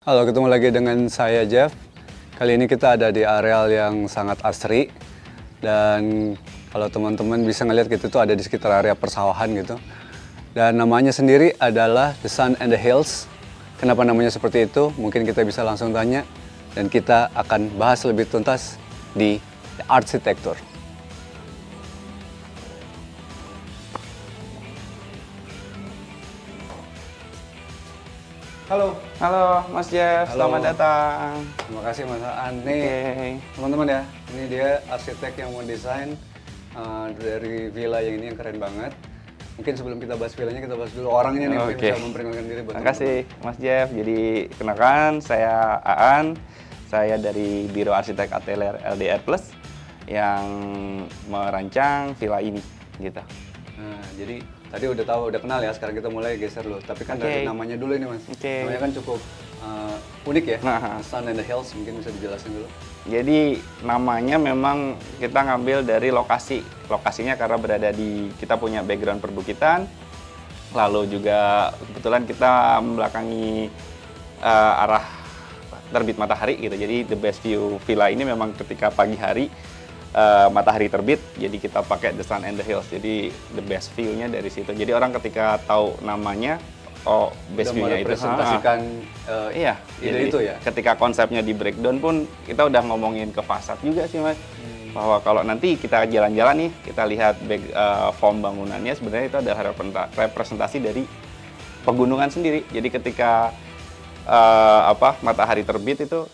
Halo, ketemu lagi dengan saya Jeff. Kali ini kita ada di areal yang sangat asri. Dan kalau teman-teman bisa ngeliat gitu tuh ada di sekitar area persawahan gitu. Dan namanya sendiri adalah The Sun and the Hills. Kenapa namanya seperti itu? Mungkin kita bisa langsung tanya. Dan kita akan bahas lebih tuntas di arsitektur. Halo. Halo Mas Jeff, Halo. selamat datang. Terima kasih Mas Aan. Nih, teman-teman ya, ini dia arsitek yang mau desain dari villa yang ini yang keren banget. Mungkin sebelum kita bahas villanya, kita bahas dulu orangnya nih, mungkin bisa memperkenalkan diri buat Terima kasih Mas Jeff. Jadi kenalkan, saya Aan. Saya dari Biro Arsitek Atelier LDR Plus yang merancang villa ini gitu. Nah, jadi tadi udah tahu, udah kenal ya, sekarang kita mulai geser dulu. Tapi kan dari namanya dulu ini Mas. Namanya kan cukup unik ya, Sun and the Hills, mungkin bisa dijelasin dulu. Jadi namanya memang kita ngambil dari lokasi. Lokasinya karena berada di, kita punya background perbukitan. Lalu juga kebetulan kita membelakangi arah terbit matahari gitu. Jadi the best view villa ini memang ketika pagi hari matahari terbit, jadi kita pakai The Sun and the Hills. Jadi the best view-nya dari situ. Jadi orang ketika tahu namanya, oh best view-nya itu. Presentasikan iya, ide itu ya. Ketika konsepnya di breakdown pun kita udah ngomongin ke fasad juga sih Mas. Bahwa kalau nanti kita jalan-jalan nih, kita lihat form bangunannya sebenarnya itu adalah representasi dari pegunungan sendiri. Jadi ketika matahari terbit itu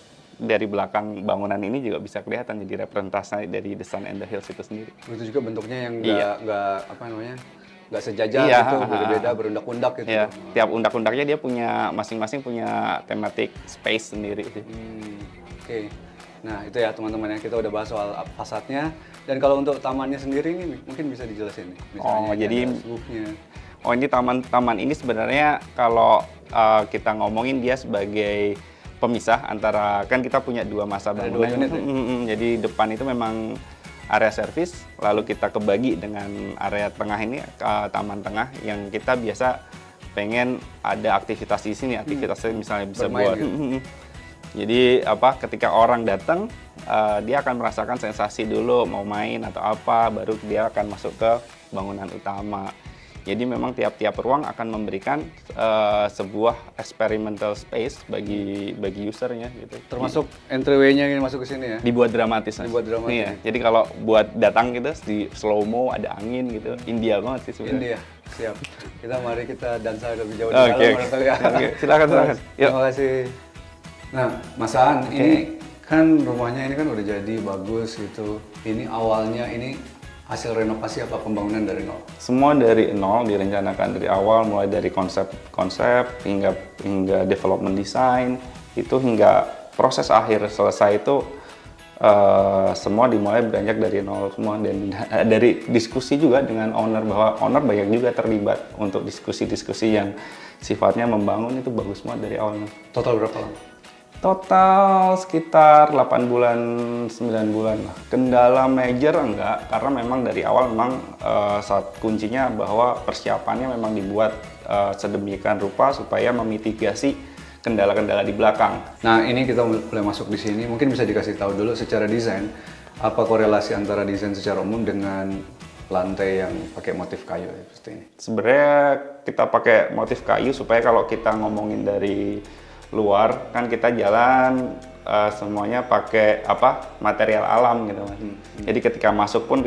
dari belakang bangunan ini juga bisa kelihatan jadi representasi dari The Sun and the Hills itu sendiri. Itu juga bentuknya yang nggak sejajar gitu, beda-beda, berundak-undak gitu. Iya, tiap undak-undaknya dia punya masing-masing punya thematic space sendiri sih. Oke. Nah, itu ya teman-teman ya, kita udah bahas soal fasadnya. Dan kalau untuk tamannya sendiri ini mungkin bisa dijelasin nih. Misalnya jadi roof-nya. Ini taman ini sebenarnya kalau kita ngomongin dia sebagai pemisah antara, kan kita punya dua masa bangunan. Dua unit ya? Jadi depan itu memang area servis, lalu kita kebagi dengan area tengah ini, taman tengah yang kita biasa pengen ada aktivitas di sini. Aktivitasnya misalnya bisa bermain buat gitu. Jadi ketika orang datang dia akan merasakan sensasi dulu mau main atau apa, baru dia akan masuk ke bangunan utama. Jadi memang tiap-tiap ruang akan memberikan sebuah experimental space bagi usernya gitu. Termasuk entryway-nya yang masuk ke sini ya? Dibuat dramatis. Dibuat dramatis. Iya. Jadi kalau buat datang gitu di slow mo, ada angin gitu. India banget sih sebenarnya. India, siap. Kita mari dansa lebih jauh di dalam barangkali ya. Silakan. Terima kasih. Nah, Mas Aan, ini kan rumahnya ini kan udah jadi bagus gitu. Ini awalnya ini hasil renovasi apa pembangunan dari nol? Semua dari nol, direncanakan dari awal, mulai dari konsep hingga development design, itu hingga proses akhir selesai itu semua dimulai beranjak dari nol semua. Dan dari diskusi juga dengan owner, bahwa owner banyak juga terlibat untuk diskusi-diskusi yang sifatnya membangun, itu bagus banget dari awal. Total berapa lama? Total sekitar 8 bulan, 9 bulan lah. Kendala major enggak, karena memang dari awal memang saat kuncinya bahwa persiapannya memang dibuat sedemikian rupa supaya memitigasi kendala-kendala di belakang. Nah, ini kita mulai masuk di sini, mungkin bisa dikasih tahu dulu secara desain, apa korelasi antara desain secara umum dengan lantai yang pakai motif kayu seperti ini? Sebenarnya kita pakai motif kayu supaya kalau kita ngomongin dari luar kan kita jalan semuanya pakai material alam gitu Mas. Jadi ketika masuk pun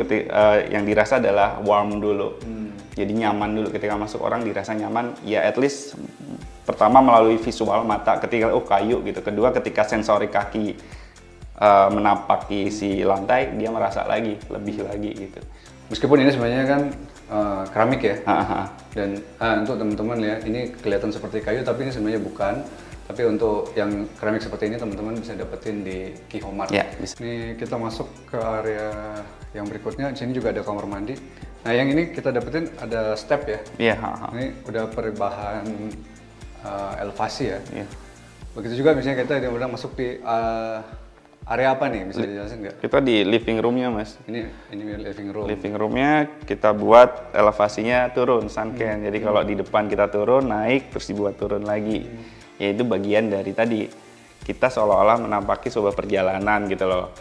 yang dirasa adalah warm dulu. Jadi nyaman dulu ketika masuk, orang dirasa nyaman ya, at least pertama melalui visual mata ketika kayu gitu. Kedua ketika sensori kaki menapaki si lantai, dia merasa lebih lagi gitu. Meskipun ini sebenarnya kan keramik ya. Dan untuk teman-teman ya, ini kelihatan seperti kayu tapi ini sebenarnya bukan. Tapi untuk yang keramik seperti ini teman-teman bisa dapetin di Kihomart. Ya, bisa. Ini kita masuk ke area yang berikutnya. Di sini juga ada kamar mandi. Nah, yang ini kita dapetin ada step ya. Iya. Ini udah perubahan elevasi ya. Iya. Begitu juga misalnya kita udah masuk di area apa nih? Bisa dijelasin nggak? Kita di living room-nya Mas. Ini living room. Living room-nya kita buat elevasinya turun, sunken. Jadi kalau di depan kita turun, naik, terus dibuat turun lagi. Ya itu bagian dari tadi kita seolah-olah menampaki sebuah perjalanan gitu loh.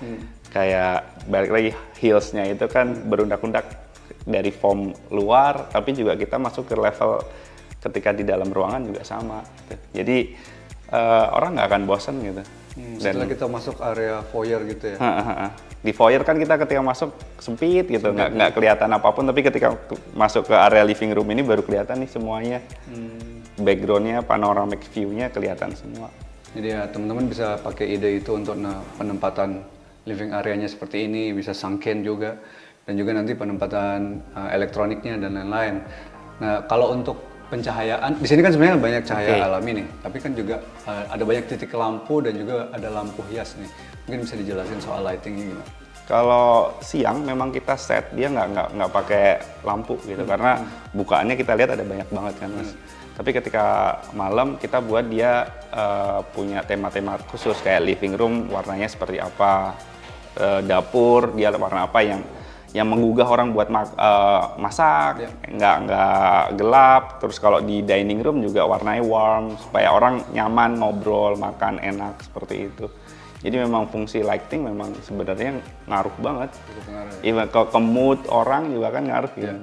Kayak balik lagi heels-nya itu kan berundak-undak dari foam luar, tapi juga kita masuk ke level ketika di dalam ruangan juga sama. Gitu. Jadi orang nggak akan bosan gitu. Setelah kita masuk area foyer gitu ya. Di foyer kan kita ketika masuk sempit gitu, nggak kelihatan apapun, tapi ketika masuk ke area living room ini baru kelihatan nih semuanya. Backgroundnya, panoramic view-nya kelihatan semua. Jadi ya teman-teman bisa pakai ide itu untuk penempatan living area-nya seperti ini, bisa sunken juga, dan juga nanti penempatan elektroniknya dan lain-lain. Nah kalau untuk pencahayaan, di sini kan sebenarnya banyak cahaya alami nih, tapi kan juga ada banyak titik lampu dan juga ada lampu hias nih. Mungkin bisa dijelasin soal lighting-nya gimana? Kalau siang memang kita set dia nggak pakai lampu gitu, karena bukaannya kita lihat ada banyak banget kan mas. Tapi ketika malam kita buat dia punya tema-tema khusus kayak living room warnanya seperti apa, dapur dia warna apa yang menggugah orang buat masak, nggak gelap. Terus kalau di dining room juga warnanya warm supaya orang nyaman ngobrol, makan enak seperti itu. Jadi memang fungsi lighting memang sebenarnya ngaruh banget. Iya, ke mood orang juga kan ngaruh gitu.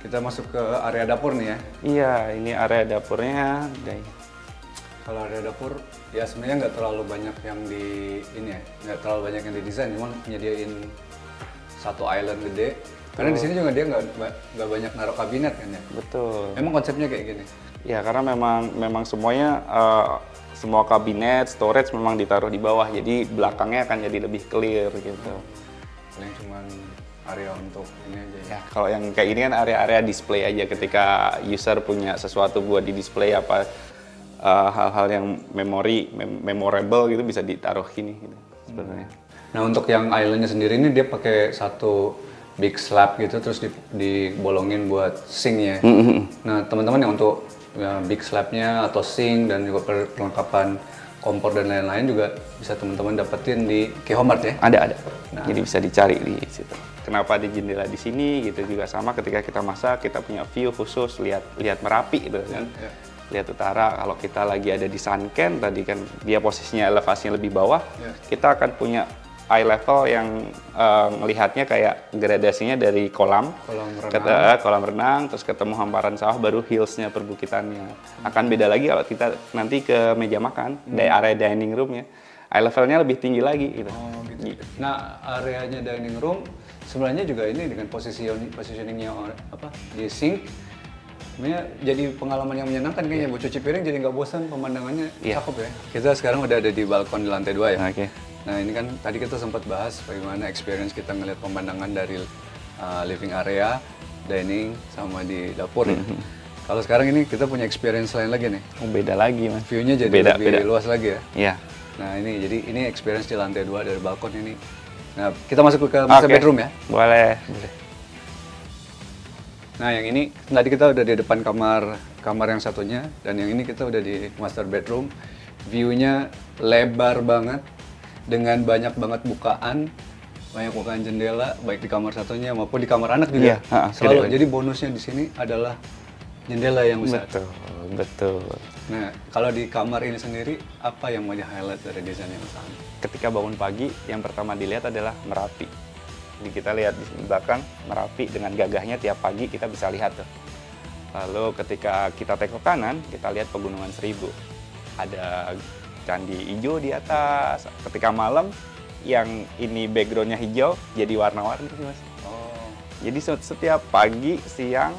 Kita masuk ke area dapur nih ya. Iya, ini area dapurnya. Kalau area dapur, ya sebenarnya nggak terlalu banyak yang nggak terlalu banyak yang didesain, cuma nyediain satu island gede. Karena di sini juga dia nggak banyak naruh kabinet kan ya. Betul. Emang konsepnya kayak gini? Ya karena memang semuanya semua kabinet, storage memang ditaruh di bawah, jadi belakangnya akan jadi lebih clear gitu. Paling cuman area untuk ini aja ya. Kalau yang kayak ini kan area-area display aja, ketika user punya sesuatu buat di display apa hal-hal yang memorable gitu bisa ditaruh gini gitu sebenarnya. Nah untuk yang islandnya sendiri ini dia pakai satu big slab gitu terus dibolongin buat sinknya. Nah teman-teman yang untuk big slabnya atau sink dan juga perlengkapan kompor dan lain-lain juga bisa teman-teman dapetin di Kihomart ya? Ada. Nah. Jadi bisa dicari di situ. Kenapa di jendela di sini gitu juga sama, ketika kita masak kita punya view khusus lihat Merapi gitu kan. Lihat utara. Kalau kita lagi ada di sunken tadi kan dia posisinya elevasinya lebih bawah, kita akan punya eye level yang melihatnya kayak gradasinya dari kolam renang terus ketemu hamparan sawah baru hillsnya perbukitannya. Akan beda lagi kalau kita nanti ke meja makan dari area dining roomnya, eye levelnya lebih tinggi lagi gitu. Gitu. Nah areanya dining room sebenarnya juga ini dengan positioningnya di sink, sebenarnya jadi pengalaman yang menyenangkan kayaknya buat cuci piring, jadi nggak bosan, pemandangannya cakep ya. Kita sekarang udah ada di balkon di lantai 2 ya. Nah ini kan tadi kita sempat bahas bagaimana experience kita ngeliat pemandangan dari living area, dining, sama di dapur ya. Kalau sekarang ini kita punya experience lain lagi nih. Beda lagi mas. View-nya jadi lebih luas lagi ya. Iya. Nah ini experience di lantai 2 dari balkon ini. Nah kita masuk ke master bedroom ya. Boleh. Nah yang ini tadi kita udah di depan kamar yang satunya, dan yang ini kita udah di master bedroom. View-nya lebar banget dengan banyak banget bukaan jendela baik di kamar satunya maupun di kamar anak juga. Selalu. Jadi bonusnya di sini adalah jendela yang besar. Betul. Nah kalau di kamar ini sendiri apa yang mau di highlight dari desainnya Mas Ahmad? Ketika bangun pagi yang pertama dilihat adalah Merapi. Jadi kita lihat di belakang Merapi dengan gagahnya tiap pagi kita bisa lihat tuh. Lalu ketika kita tengok kanan kita lihat Pegunungan Seribu. Ada candi hijau di atas. Ketika malam yang ini backgroundnya hijau jadi warna-warni sih mas. Jadi setiap pagi, siang,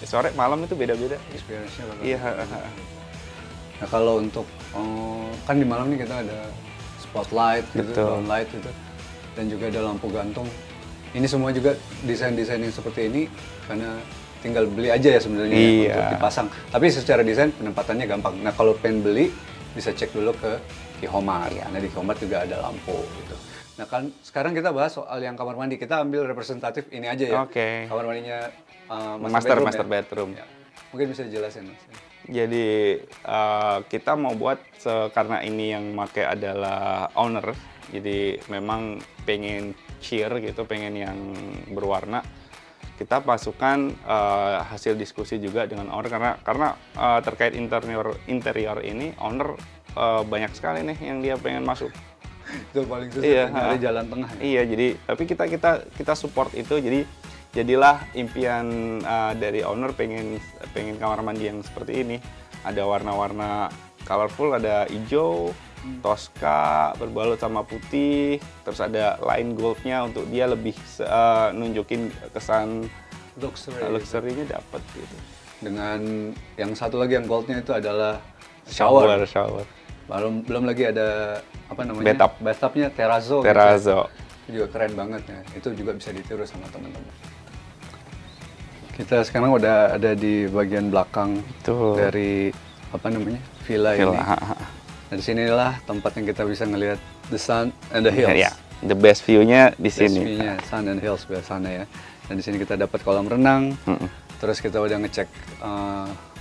sore, malam itu beda-beda. Experience-nya bakal. Iya. Nah kalau untuk kan di malam nih kita ada spotlight gitu, downlight gitu, dan juga ada lampu gantung. Ini semua juga desain-desain yang seperti ini karena tinggal beli aja ya sebenarnya untuk dipasang. Tapi secara desain penempatannya gampang. Nah kalau pengen beli bisa cek dulu ke Kihomart. Nah di Kihomart juga ada lampu gitu. Nah kan sekarang kita bahas soal yang kamar mandi. Kita ambil representatif ini aja ya. Kamar mandinya master bedroom. Ya. Mungkin bisa dijelasin Mas. Jadi kita mau buat karena ini yang pakai adalah owner. Jadi memang pengen cheer gitu, pengen yang berwarna. kita masukkan hasil diskusi juga dengan owner karena terkait interior ini owner banyak sekali nih yang dia pengen masuk. Itu paling susah, nyari jalan tengah. Iya, jadi tapi kita support itu, jadi jadilah impian dari owner pengen kamar mandi yang seperti ini. Ada warna-warna colorful, ada hijau, Tosca berbalut sama putih, terus ada line goldnya untuk dia lebih nunjukin kesan luxury-nya dapat gitu. Dengan yang satu lagi yang goldnya itu adalah shower. Belum lagi ada apa namanya? Bathtubnya terrazzo. Terrazzo. Itu juga keren banget ya. Itu juga bisa ditiru sama teman-teman. Kita sekarang udah ada di bagian belakang dari apa namanya? Villa ini. Nah, di sinilah tempat yang kita bisa ngelihat the sun and the hills. Yeah, the best view-nya di sini. Best view-nya sun and hills sebelah sana ya. Dan di sini kita dapat kolam renang. Terus kita udah ngecek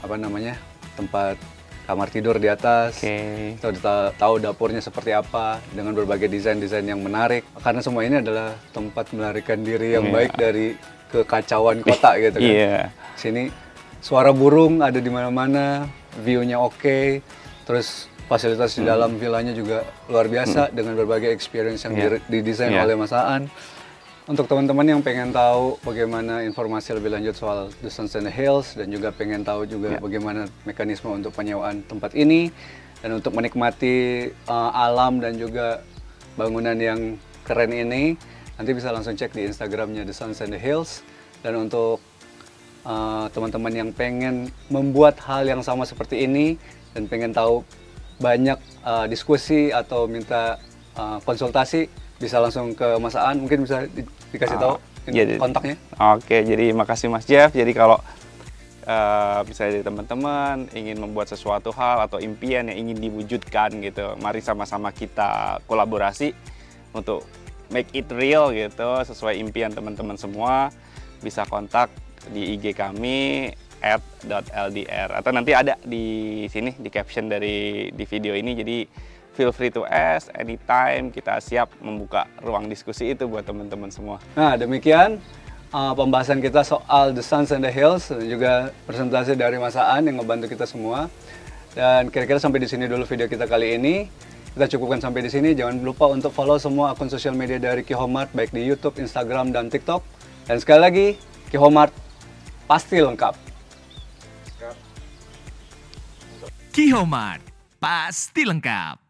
apa namanya? Tempat kamar tidur di atas. Kita udah tahu dapurnya seperti apa dengan berbagai desain-desain yang menarik. Karena semua ini adalah tempat melarikan diri yang baik dari kekacauan kota gitu kan. Sini suara burung ada di mana-mana, view-nya oke. Terus fasilitas di dalam villanya juga luar biasa dengan berbagai experience yang didesain oleh Mas Aan. Untuk teman-teman yang pengen tahu bagaimana informasi lebih lanjut soal The Suns and the Hills dan juga pengen tahu juga bagaimana mekanisme untuk penyewaan tempat ini dan untuk menikmati alam dan juga bangunan yang keren ini, nanti bisa langsung cek di Instagramnya The Suns and the Hills. Dan untuk teman-teman yang pengen membuat hal yang sama seperti ini dan pengen tahu banyak diskusi atau minta konsultasi, bisa langsung ke Mas Aan, mungkin bisa dikasih tahu kontaknya. Oke, jadi makasih Mas Jeff. Jadi kalau misalnya teman-teman ingin membuat sesuatu hal atau impian yang ingin diwujudkan gitu, mari sama-sama kita kolaborasi untuk make it real gitu, sesuai impian teman-teman semua. Bisa kontak di IG kami @.ldr atau nanti ada di sini di caption di video ini. Jadi feel free to ask anytime, kita siap membuka ruang diskusi itu buat teman-teman semua. Nah, demikian pembahasan kita soal The Suns and the Hills dan juga presentasi dari Mas Aan yang ngebantu kita semua. Dan kira-kira sampai di sini dulu video kita kali ini. Kita cukupkan sampai di sini. Jangan lupa untuk follow semua akun sosial media dari Kihomart baik di YouTube, Instagram, dan TikTok. Dan sekali lagi, Kihomart pasti lengkap. Kihomart pasti lengkap.